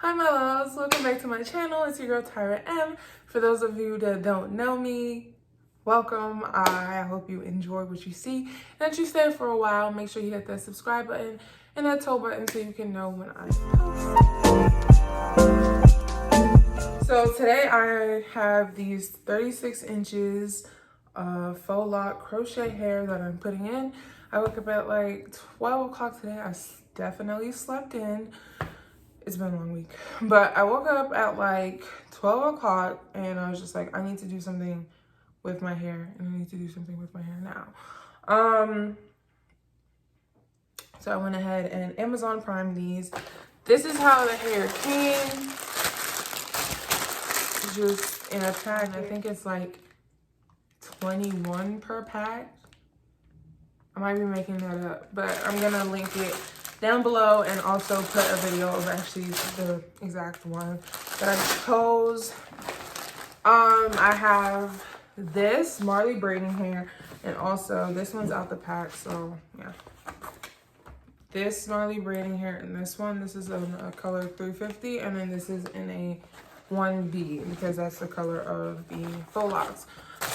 Hi my loves, welcome back to my channel. It's your girl Tyra M. For those of you that don't know me, welcome. I hope you enjoy what you see and that you stay for a while. Make sure you hit that subscribe button and that toe button so you can know when I post. So today I have these 36 inches of faux lock crochet hair that I'm putting in. I woke up at like 12 o'clock today. I definitely slept in. It's been a long week, but I woke up at like 12 o'clock and I was just like, I need to do something with my hair and I need to do something with my hair now. So I went ahead and Amazon Prime these. This is how the hair came. Just in a pack. I think it's like 21 per pack. I might be making that up, but I'm gonna link it down below and also put a video of actually the exact one that I chose. I have this Marley braiding hair and also this one's out the pack, so yeah. This Marley braiding hair and this one, this is in a color 350 and then this is in a 1B because that's the color of the faux locks.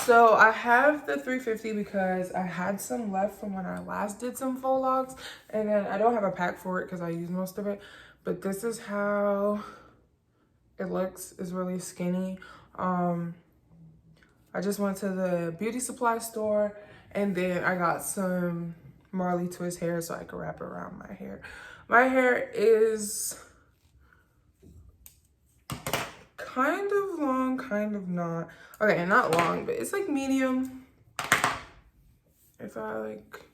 So I have the 350 because I had some left from when I last did some faux locks, and then I don't have a pack for it because I use most of it, but this is how it looks. It's really skinny. I just went to the beauty supply store and then I got some Marley twist hair so I could wrap it around my hair. My hair is kind of long, kind of not. Okay, not long, but it's like medium. If I like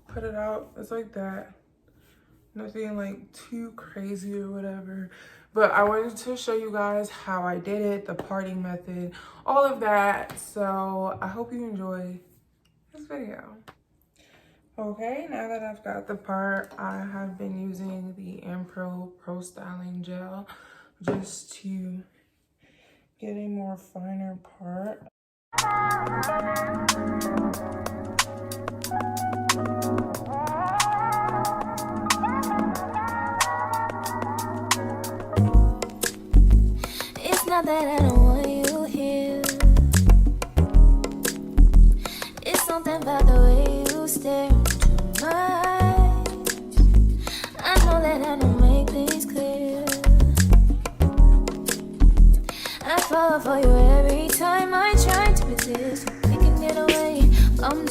put it out, it's like that. Nothing like too crazy or whatever. But I wanted to show you guys how I did it, the parting method, all of that. So I hope you enjoy this video. Okay, now that I've got the part, I have been using the Ampro Pro Styling Gel just to get a more finer part. It's not that I don't want you here. It's something about the way you stare into my eyes. I know that I don't make things clear. I fall for you every time I try to resist. We can get away.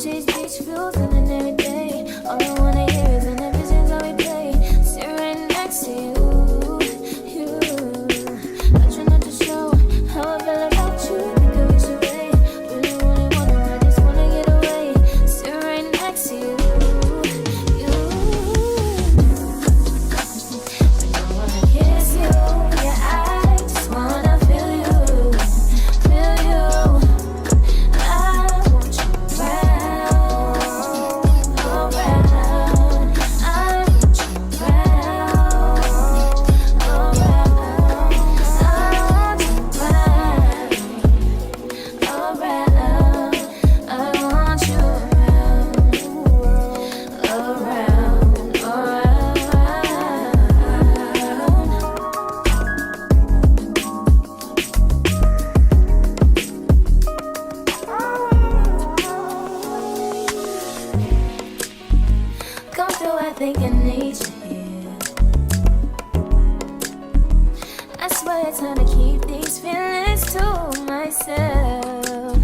Chase beach views and then every day. All I wanna hear is an episode that we play. Sit right next to you. I try not to show how I feel about you. Think I wish away. Really wanna, I just wanna get away. Sit right next to you. I don't wanna kiss you. Yeah, I just wanna feel you. I think I need you here. I swear it's time to keep these feelings to myself.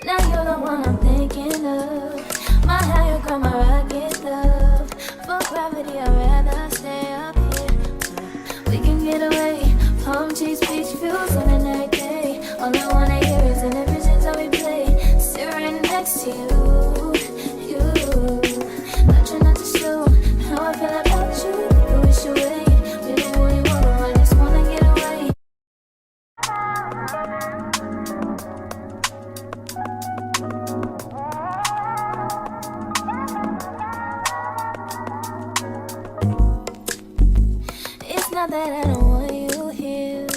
Now you're the one I'm thinking of. My higher ground, my rocket love. For gravity, I'd rather stay up here. We can get away. Palm trees, beach views on a night day. All I wanna hear is an visions that we play. Sit right next to you. How I feel about you, you wish away. Really wanna, I just wanna get away. It's not that I don't want you here.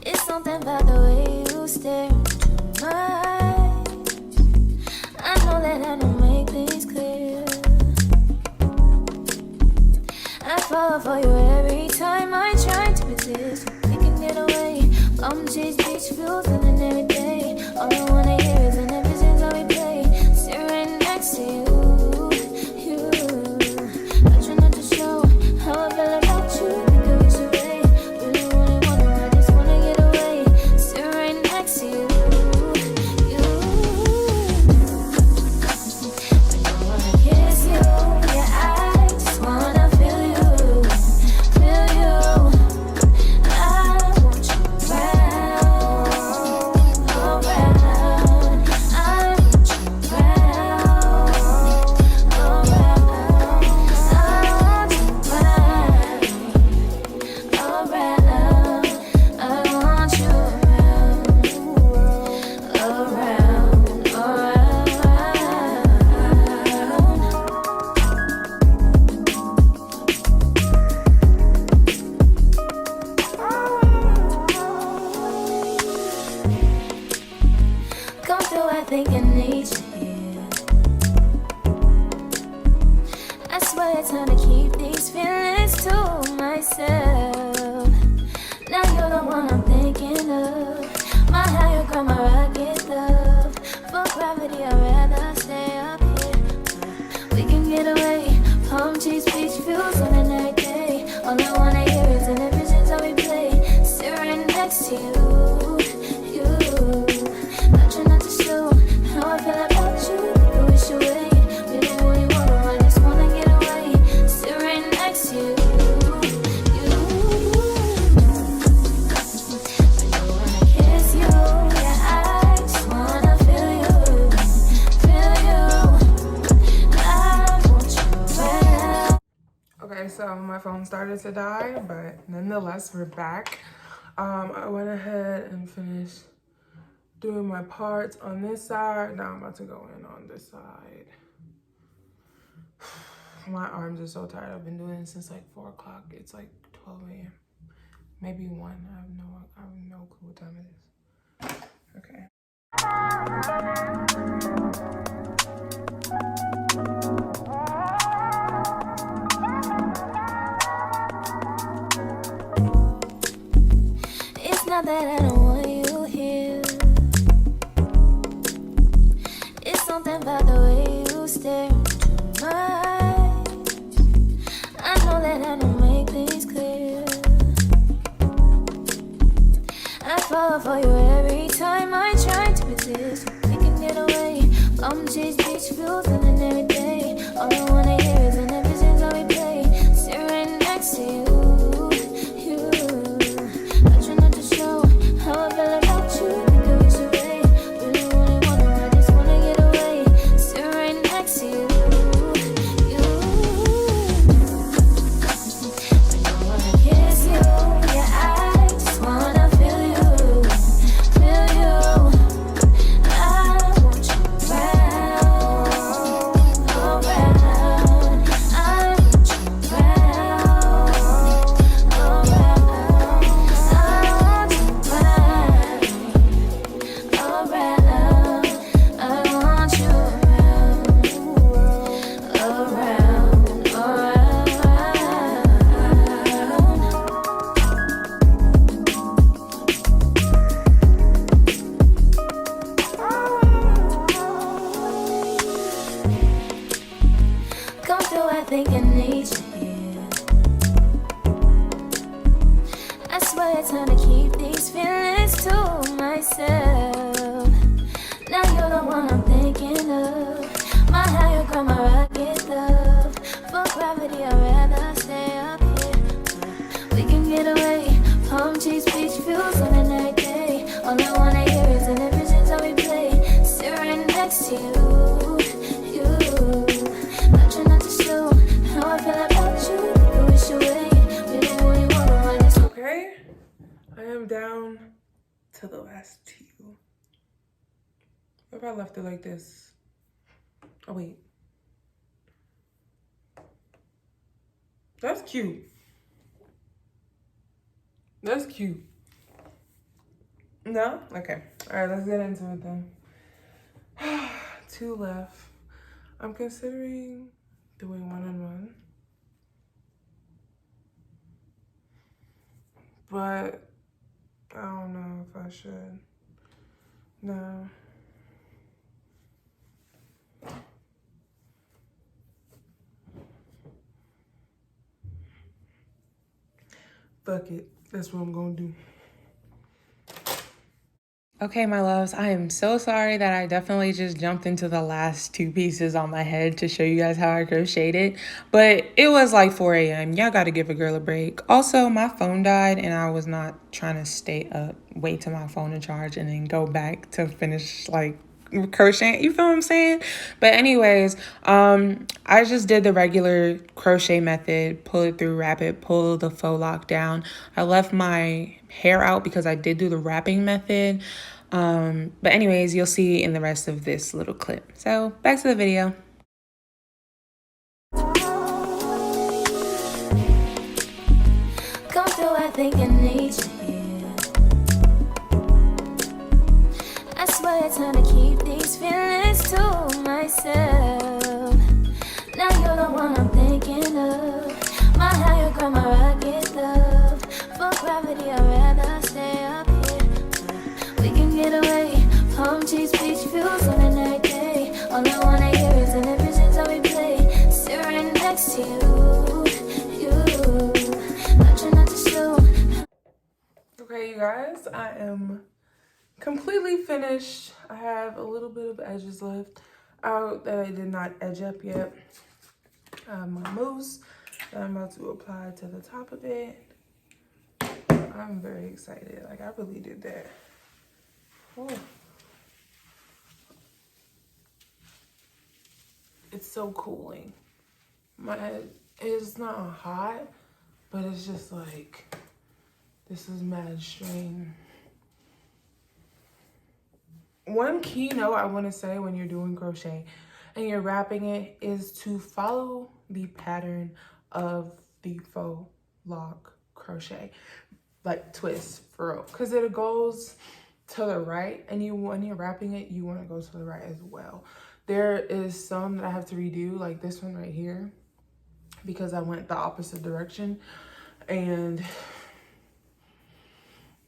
It's something about the way you stare into my eyes. I know that I don't make things clear. fall for you every time I try to resist. We can get away. Palm trees, beach views, and every day. All I wanna hear is an episodes how we play. Sit right next to you. I try not to show how I feel about you. Think I wish away. Really wanna, I just wanna get away. Sit right next to you. I don't wanna kiss you. Yeah, I just wanna feel you. Feel you. I want you around, around. I want you around, around. I want you around, around. I want you around, around, come through, I think I need you here. I swear it's hard to keep these feelings to myself. Now you're the one I'm thinking of. My higher ground, my rocket love. For gravity, I'd rather stay up here. We can get away. Palm trees, beach views on a night day. All I wanna hear is an visions how we play. Sit right next to you. I try not to show how I feel about you. I wish away. Really wanna, I just wanna get away. Sit right next to you. I don't wanna kiss you. Yeah, I just wanna feel you. Feel you. I want you around. Okay, so my phone started to die, but nonetheless, we're back. I went ahead and finished doing my parts on this side. Now I'm about to go in on this side. My arms are so tired. I've been doing it since like 4 o'clock. It's like 12 a.m. Maybe 1. I have no clue what time it is. Okay. It's not that I don't want you here. It's something about the way you stare into my eyes. I know that I don't make things clear. I fall for you every time I try to resist. We can get away. Palm trees, beach views, and every day. All I wanna hear is an visions how we play. Sit right next to you. I try not to show how I feel about you. Think I wish away. Really wanna, I just wanna get away. Sit right next to you. I don't wanna kiss you. Yeah, I just wanna feel you. Feel you. I want you around, around. I want you around, around. I want you around, around. I want you around, come through, I think I need you here. I swear it's hard to keep these feelings to myself. Now you're the one I'm thinking of. My higher ground, my rocket love. For gravity, I'd rather stay up here. We can get away. Palm trees, beach views on a night day. All I wanna hear is an visions how we play. Sit right next to you. I try not to show how I feel about you. I wish away. Really wanna, I just Okay, I am down to the last 2. What if I left it like this? Oh, wait. That's cute. That's cute. No? Okay. All right, let's get into it then. 2 left. I'm considering doing one-on-one. but I don't know if I should. No. Fuck it. That's what I'm gonna do. Okay, my loves, I am so sorry that I definitely just jumped into the last 2 pieces on my head to show you guys how I crocheted. But it was like 4 a.m. Y'all gotta give a girl a break. Also, my phone died and I was not trying to stay up, wait till my phone to charge and then go back to finish like crocheting. You feel what I'm saying? But anyways, I just did the regular crochet method, pull it through, wrap it, pull the faux lock down. I left my hair out because I did do the wrapping method. But anyways, you'll see in the rest of this little clip. So back to the video. Come through, I think I need you here. I swear it's time to keep these feelings to myself. Now you're the one I'm thinking of. My higher ground, my rocket love. For gravity, I'd rather stay up here. We can get away. Palm trees, beach views on a night day. All I wanna hear is an visions I replay. Sit right next to you. But you're not too slow. Okay, you guys, I am completely finished. I have a little bit of edges left out that I did not edge up yet. My mousse that I'm about to apply to the top of it. I'm very excited. Like, I really did that. Ooh. It's so cooling. My head is not hot, but it's just like, this is mad strain. One key note I want to say when you're doing crochet and you're wrapping it is to follow the pattern of the faux lock crochet, like twist for real, because it goes to the right, and when you're wrapping it, you want to go to the right as well. There is some that I have to redo, like this one right here, because I went the opposite direction, and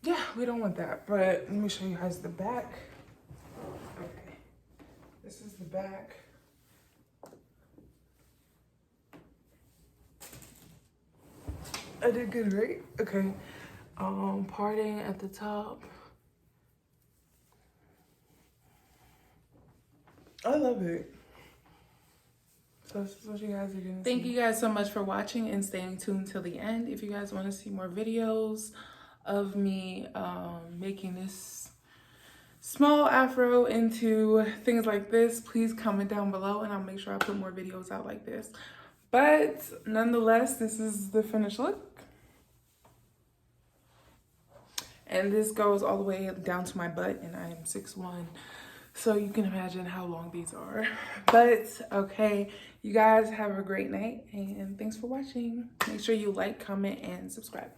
yeah, we don't want that. But let me show you guys the back. Okay, this is the back. I did good, right? Okay. Parting at the top. I love it. So this is what you guys are gonna see. Thank you guys so much for watching and staying tuned till the end. If you guys want to see more videos of me making this small afro into things like this, please comment down below and I'll make sure I put more videos out like this. But nonetheless, this is the finished look. And this goes all the way down to my butt, and I am 6'1". So you can imagine how long these are. But okay, you guys have a great night and thanks for watching. Make sure you like, comment, and subscribe.